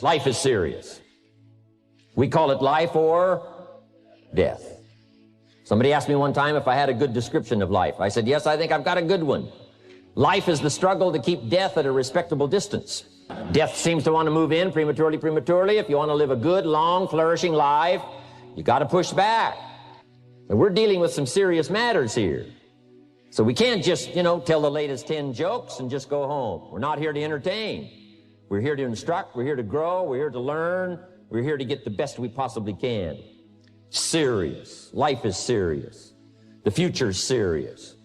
Life is serious. We call it life or death. Somebody asked me one time if I had a good description of life. I said, yes, I think I've got a good one. Life is the struggle to keep death at a respectable distance. Death seems to want to move in prematurely. If you want to live a good, long, flourishing life, you got to push back. And we're dealing with some serious matters here. So we can't just, tell the latest 10 jokes and just go home. We're not here to entertain. We're here to instruct. We're here to grow. We're here to learn. We're here to get the best we possibly can. Serious. Life is serious. The future's serious.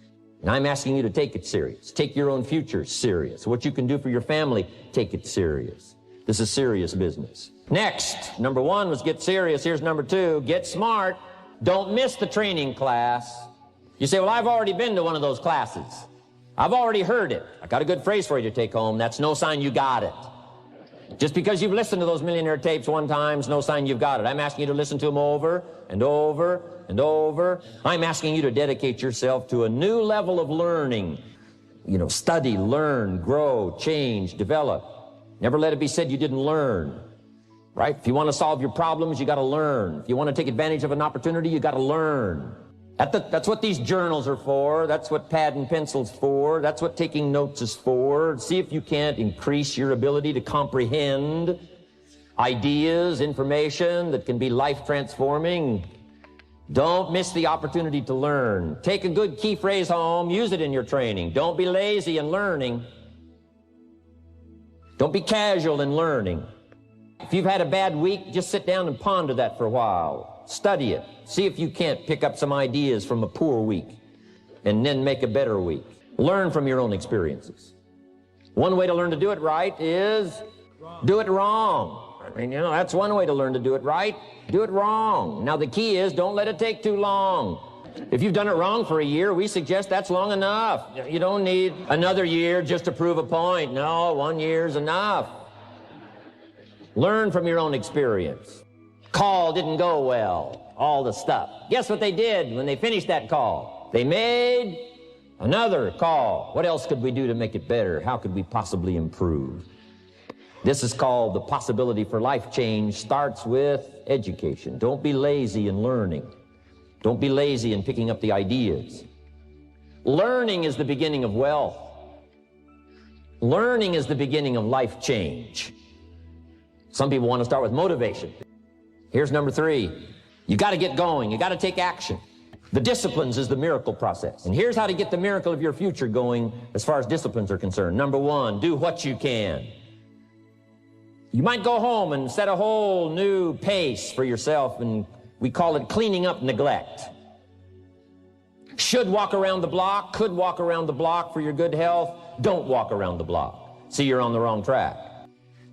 And I'm asking you to take it serious. Take your own future serious. What you can do for your family, take it serious. This is serious business. Next, number 1 was get serious. Here's number 2, get smart. Don't miss the training class. You say, well, I've already been to one of those classes. I've already heard it. I got a good phrase for you to take home. That's no sign you got it. Just because you've listened to those millionaire tapes one time is no sign you've got it. I'm asking you to listen to them over and over and over. I'm asking you to dedicate yourself to a new level of learning. Study, learn, grow, change, develop. Never let it be said you didn't learn, right? If you want to solve your problems, you got to learn. If you want to take advantage of an opportunity, you got to learn. That's what these journals are for. That's what pad and pencil's for. That's what taking notes is for. See if you can't increase your ability to comprehend ideas, information that can be life-transforming. Don't miss the opportunity to learn. Take a good key phrase home. Use it in your training. Don't be lazy in learning. Don't be casual in learning. If you've had a bad week, just sit down and ponder that for a while. Study it. See if you can't pick up some ideas from a poor week and then make a better week. Learn from your own experiences. One way to learn to do it right is do it wrong. That's one way to learn to do it right. Do it wrong. Now, the key is don't let it take too long. If you've done it wrong for a year, we suggest that's long enough. You don't need another year just to prove a point. No, 1 year's enough. Learn from your own experience. Call didn't go well, all the stuff. Guess what they did when they finished that call? They made another call. What else could we do to make it better? How could we possibly improve? This is called the possibility for life change. Starts with education. Don't be lazy in learning. Don't be lazy in picking up the ideas. Learning is the beginning of wealth. Learning is the beginning of life change. Some people want to start with motivation. Here's number 3. You got to get going. You got to take action. The disciplines is the miracle process. And here's how to get the miracle of your future going as far as disciplines are concerned. Number 1, do what you can. You might go home and set a whole new pace for yourself, and we call it cleaning up neglect. Should walk around the block, could walk around the block for your good health. Don't walk around the block. See, you're on the wrong track.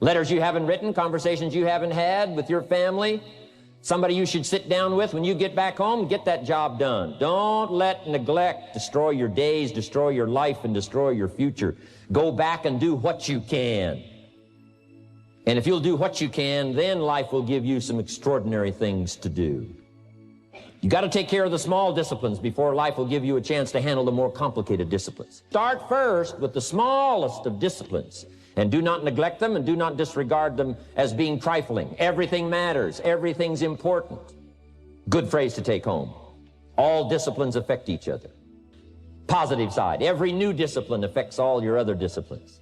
Letters you haven't written, conversations you haven't had with your family, somebody you should sit down with when you get back home, get that job done. Don't let neglect destroy your days, destroy your life, and destroy your future. Go back and do what you can. And if you'll do what you can, then life will give you some extraordinary things to do. You got to take care of the small disciplines before life will give you a chance to handle the more complicated disciplines. Start first with the smallest of disciplines. And do not neglect them and do not disregard them as being trifling. Everything matters. Everything's important. Good phrase to take home. All disciplines affect each other. Positive side. Every new discipline affects all your other disciplines.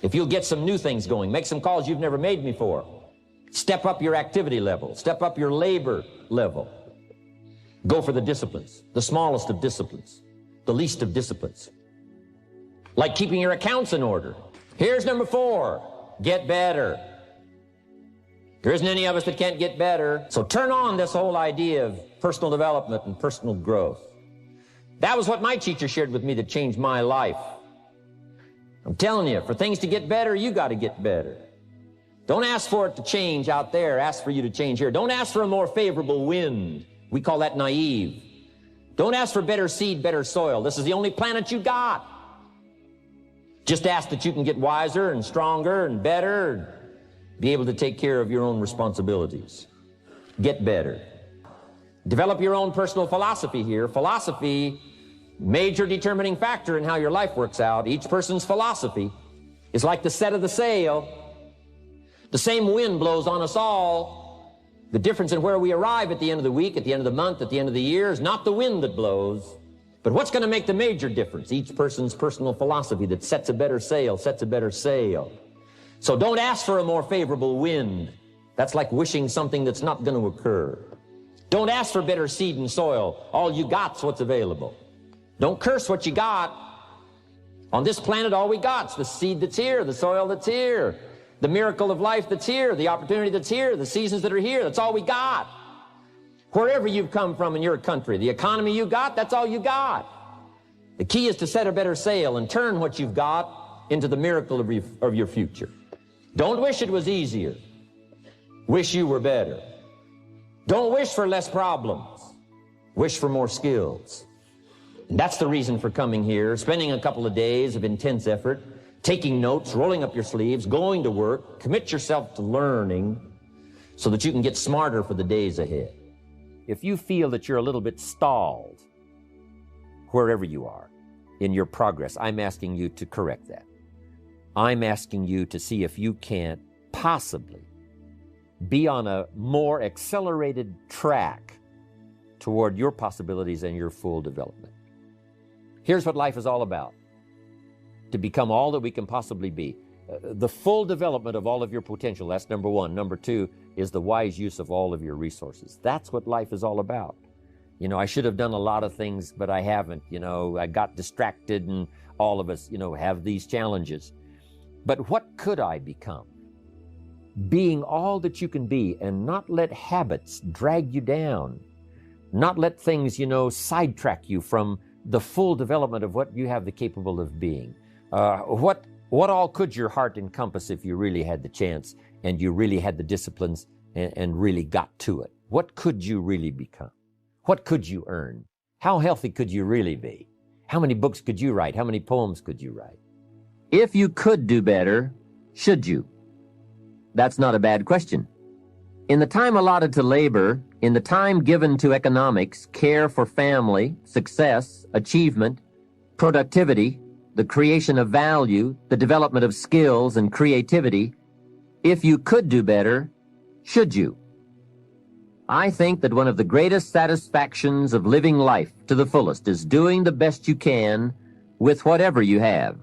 If you'll get some new things going, make some calls you've never made before. Step up your activity level. Step up your labor level. Go for the disciplines. The smallest of disciplines. The least of disciplines. Like keeping your accounts in order. Here's number 4, get better. There isn't any of us that can't get better. So turn on this whole idea of personal development and personal growth. That was what my teacher shared with me that changed my life. I'm telling you, for things to get better, you got to get better. Don't ask for it to change out there. Ask for you to change here. Don't ask for a more favorable wind. We call that naive. Don't ask for better seed, better soil. This is the only planet you got. Just ask that you can get wiser and stronger and better and be able to take care of your own responsibilities. Get better. Develop your own personal philosophy here. Philosophy, major determining factor in how your life works out. Each person's philosophy is like the set of the sail. The same wind blows on us all. The difference in where we arrive at the end of the week, at the end of the month, at the end of the year is not the wind that blows, but what's going to make the major difference? Each person's personal philosophy that sets a better sail, sets a better sail. So don't ask for a more favorable wind. That's like wishing something that's not going to occur. Don't ask for better seed and soil. All you got's what's available. Don't curse what you got. On this planet, all we got's the seed that's here, the soil that's here, the miracle of life that's here, the opportunity that's here, the seasons that are here. That's all we got. Wherever you've come from in your country, the economy you got, that's all you got. The key is to set a better sail and turn what you've got into the miracle of your future. Don't wish it was easier. Wish you were better. Don't wish for less problems. Wish for more skills. And that's the reason for coming here, spending a couple of days of intense effort, taking notes, rolling up your sleeves, going to work, commit yourself to learning so that you can get smarter for the days ahead. If you feel that you're a little bit stalled, wherever you are in your progress, I'm asking you to correct that. I'm asking you to see if you can't possibly be on a more accelerated track toward your possibilities and your full development. Here's what life is all about: to become all that we can possibly be. The full development of all of your potential, that's number one. Number two is the wise use of all of your resources. That's what life is all about. You know, I should have done a lot of things, but I haven't. You know, I got distracted, and all of us, you know, have these challenges. But what could I become? Being all that you can be, and not let habits drag you down. Not let things, you know, sidetrack you from the full development of what you have the capable of being. What all could your heart encompass if you really had the chance and you really had the disciplines and really got to it? What could you really become? What could you earn? How healthy could you really be? How many books could you write? How many poems could you write? If you could do better, should you? That's not a bad question. In the time allotted to labor, in the time given to economics, care for family, success, achievement, productivity, the creation of value, the development of skills and creativity, if you could do better, should you? I think that one of the greatest satisfactions of living life to the fullest is doing the best you can with whatever you have.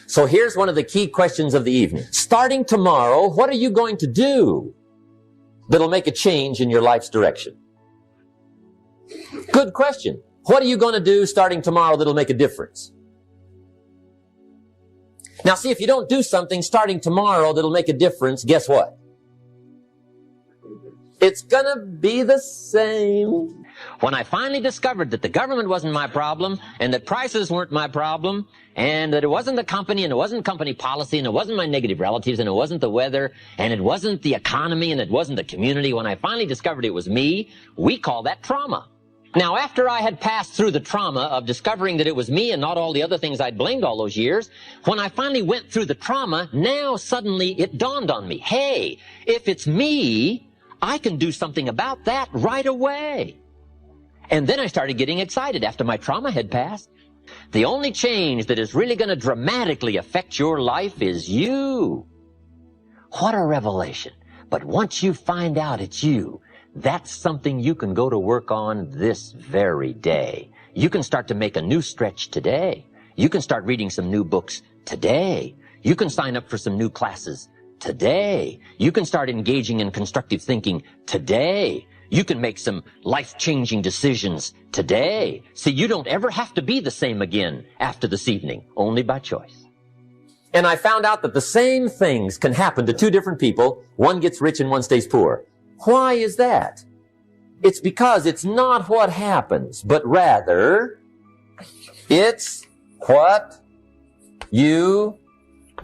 So here's one of the key questions of the evening. Starting tomorrow, what are you going to do that'll make a change in your life's direction? Good question. What are you going to do starting tomorrow that'll make a difference? Now, see, if you don't do something starting tomorrow that'll make a difference, guess what? It's gonna be the same. When I finally discovered that the government wasn't my problem, and that prices weren't my problem, and that it wasn't the company, and it wasn't company policy, and it wasn't my negative relatives, and it wasn't the weather, and it wasn't the economy, and it wasn't the community, when I finally discovered it was me, we call that trauma. Now, after I had passed through the trauma of discovering that it was me and not all the other things I'd blamed all those years, when I finally went through the trauma, now suddenly it dawned on me, hey, if it's me, I can do something about that right away. And then I started getting excited after my trauma had passed. The only change that is really going to dramatically affect your life is you. What a revelation. But once you find out it's you, that's something you can go to work on this very day. You can start to make a new stretch today. You can start reading some new books today. You can sign up for some new classes today. You can start engaging in constructive thinking today. You can make some life-changing decisions today. See, you don't ever have to be the same again after this evening, only by choice. And I found out that the same things can happen to two different people. One gets rich and one stays poor. Why is that? It's because it's not what happens, but rather it's what you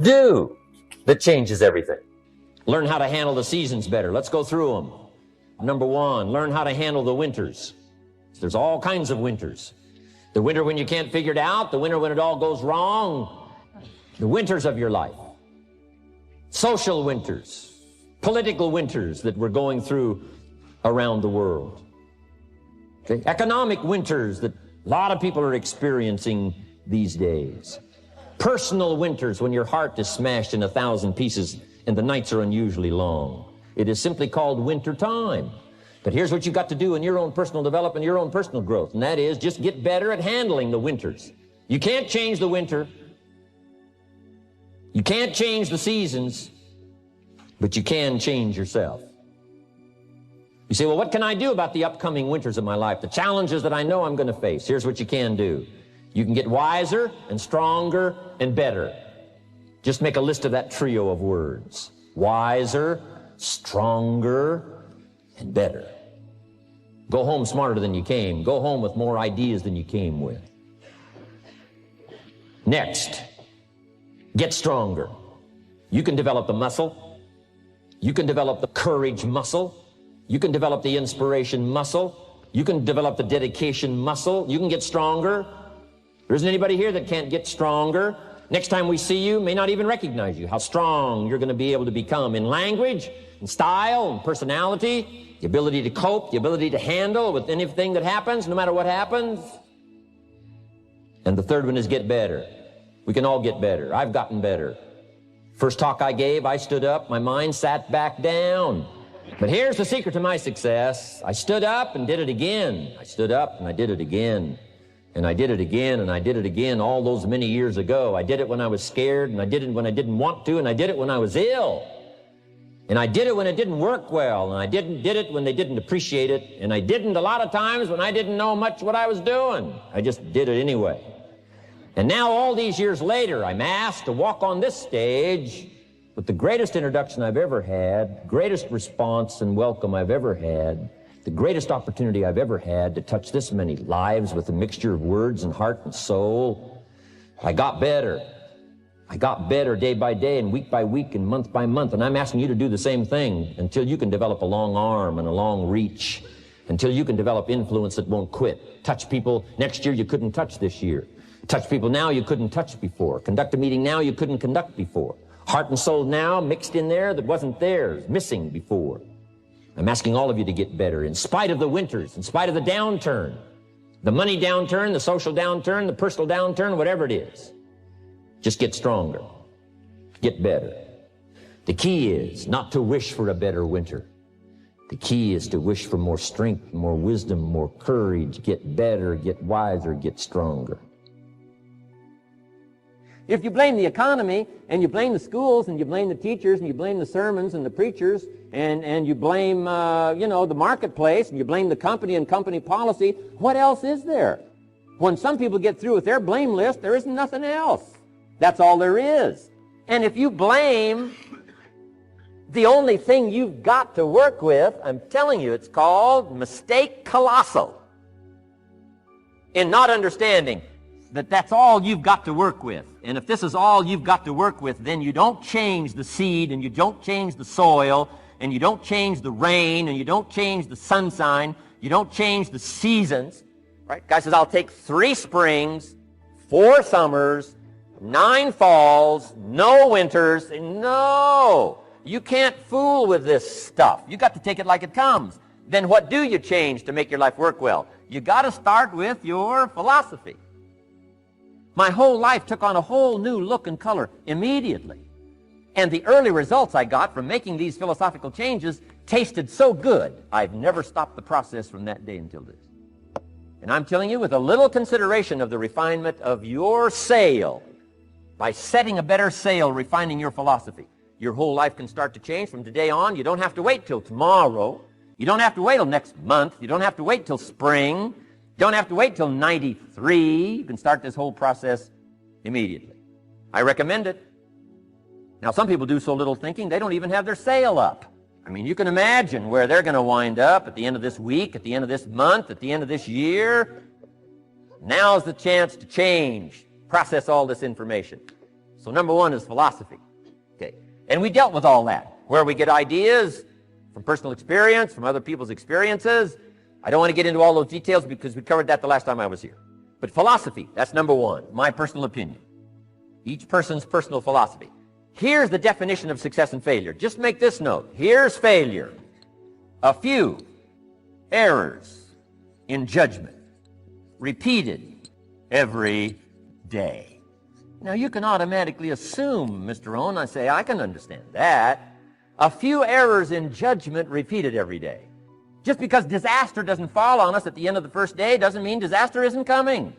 do that changes everything. Learn how to handle the seasons better. Let's go through them. Number one, learn how to handle the winters. There's all kinds of winters. The winter when you can't figure it out, the winter when it all goes wrong, the winters of your life. Social winters, political winters that we're going through around the world. Okay? Economic winters that a lot of people are experiencing these days. Personal winters when your heart is smashed in 1,000 pieces and the nights are unusually long. It is simply called winter time. But here's what you've got to do in your own personal development, your own personal growth, and that is just get better at handling the winters. You can't change the winter. You can't change the seasons, but you can change yourself. You say, well, what can I do about the upcoming winters of my life, the challenges that I know I'm going to face? Here's what you can do. You can get wiser and stronger and better. Just make a list of that trio of words. Wiser, stronger, and better. Go home smarter than you came. Go home with more ideas than you came with. Next, get stronger. You can develop the muscle. You can develop the courage muscle. You can develop the inspiration muscle. You can develop the dedication muscle. You can get stronger. There isn't anybody here that can't get stronger. Next time we see you, may not even recognize you, how strong you're going to be able to become in language, in style, in personality, the ability to cope, the ability to handle with anything that happens, no matter what happens. And the third one is get better. We can all get better. I've gotten better. First talk I gave, I stood up, my mind sat back down. But here's the secret to my success. I stood up and did it again. I stood up and I did it again. And I did it again, and I did it again all those many years ago. I did it when I was scared, and I did it when I didn't want to, and I did it when I was ill. And I did it when it didn't work well, and I did it when they didn't appreciate it, and I didn't a lot of times when I didn't know much what I was doing. I just did it anyway. And now all these years later, I'm asked to walk on this stage with the greatest introduction I've ever had, greatest response and welcome I've ever had, the greatest opportunity I've ever had to touch this many lives with a mixture of words and heart and soul. I got better. I got better day by day and week by week and month by month, and I'm asking you to do the same thing until you can develop a long arm and a long reach, until you can develop influence that won't quit. Touch people next year you couldn't touch this year. Touch people now you couldn't touch before. Conduct a meeting now you couldn't conduct before. Heart and soul now mixed in there that wasn't theirs, missing before. I'm asking all of you to get better in spite of the winters, in spite of the downturn, the money downturn, the social downturn, the personal downturn, whatever it is. Just get stronger. Get better. The key is not to wish for a better winter. The key is to wish for more strength, more wisdom, more courage, get better, get wiser, get stronger. If you blame the economy, and you blame the schools, and you blame the teachers, and you blame the sermons and the preachers, and you blame, the marketplace, and you blame the company and company policy, what else is there? When some people get through with their blame list, there isn't nothing else. That's all there is. And if you blame the only thing you've got to work with, I'm telling you, it's called mistake colossal in not understanding that that's all you've got to work with. And if this is all you've got to work with, then you don't change the seed, and you don't change the soil, and you don't change the rain, and you don't change the sunshine, you don't change the seasons. Right? Guy says, I'll take 3 springs, 4 summers, 9 falls, no winters. No, you can't fool with this stuff. You got to take it like it comes. Then what do you change to make your life work well? You got to start with your philosophy. My whole life took on a whole new look and color immediately. And the early results I got from making these philosophical changes tasted so good, I've never stopped the process from that day until this. And I'm telling you, with a little consideration of the refinement of your sail, by setting a better sail, refining your philosophy, your whole life can start to change from today on. You don't have to wait till tomorrow. You don't have to wait till next month. You don't have to wait till spring. Don't have to wait till 93. You can start this whole process immediately. I recommend it. Now, some people do so little thinking, they don't even have their sail up. I mean, you can imagine where they're going to wind up at the end of this week, at the end of this month, at the end of this year. Now's the chance to change, process all this information. So number 1 is philosophy. Okay. And we dealt with all that, where we get ideas from personal experience, from other people's experiences. I don't want to get into all those details because we covered that the last time I was here. But philosophy, that's number 1, my personal opinion. Each person's personal philosophy. Here's the definition of success and failure. Just make this note. Here's failure. A few errors in judgment, repeated every day. Now, you can automatically assume, Mr. Rohn, I say, I can understand that. A few errors in judgment repeated every day. Just because disaster doesn't fall on us at the end of the first day doesn't mean disaster isn't coming.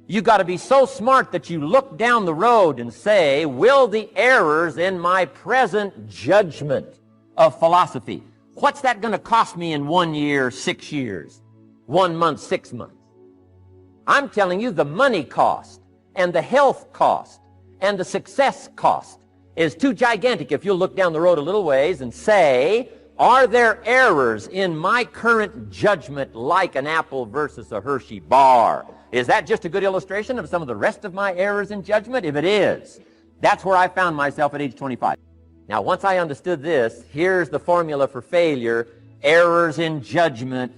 You've got to be so smart that you look down the road and say, will the errors in my present judgment of philosophy, what's that going to cost me in 1 year, 6 years, 1 month, 6 months? I'm telling you the money cost and the health cost and the success cost is too gigantic if you'll look down the road a little ways and say, are there errors in my current judgment like an apple versus a Hershey bar? Is that just a good illustration of some of the rest of my errors in judgment? If it is, that's where I found myself at age 25. Now, once I understood this, here's the formula for failure: errors in judgment,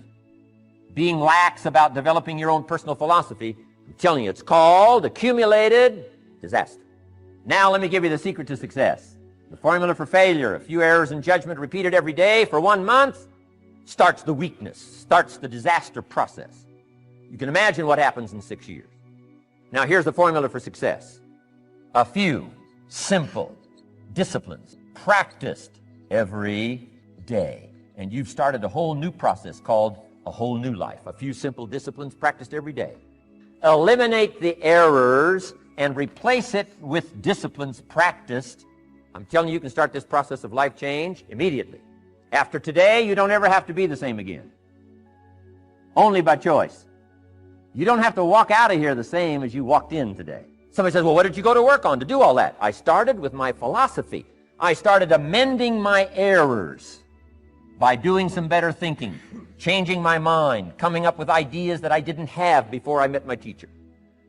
being lax about developing your own personal philosophy. I'm telling you, it's called accumulated disaster. Now, let me give you the secret to success. The formula for failure: a few errors in judgment repeated every day for 1 month starts the weakness, starts the disaster process. You can imagine what happens in 6 years. Now, here's the formula for success: a few simple disciplines practiced every day. And you've started a whole new process called a whole new life. A few simple disciplines practiced every day. Eliminate the errors and replace it with disciplines practiced. I'm telling you, you can start this process of life change immediately. After today, you don't ever have to be the same again. Only by choice. You don't have to walk out of here the same as you walked in today. Somebody says, well, what did you go to work on to do all that? I started with my philosophy. I started amending my errors by doing some better thinking, changing my mind, coming up with ideas that I didn't have before I met my teacher.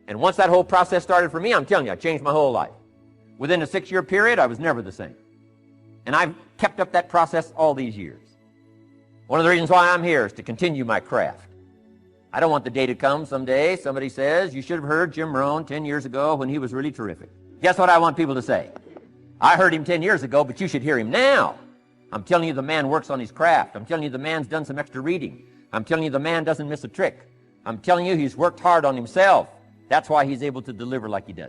And once that whole process started for me, I'm telling you, I changed my whole life. Within a 6-year period, I was never the same. And I've kept up that process all these years. One of the reasons why I'm here is to continue my craft. I don't want the day to come someday somebody says, you should have heard Jim Rohn 10 years ago when he was really terrific. Guess what I want people to say? I heard him 10 years ago, but you should hear him now. I'm telling you the man works on his craft. I'm telling you the man's done some extra reading. I'm telling you the man doesn't miss a trick. I'm telling you he's worked hard on himself. That's why he's able to deliver like he does.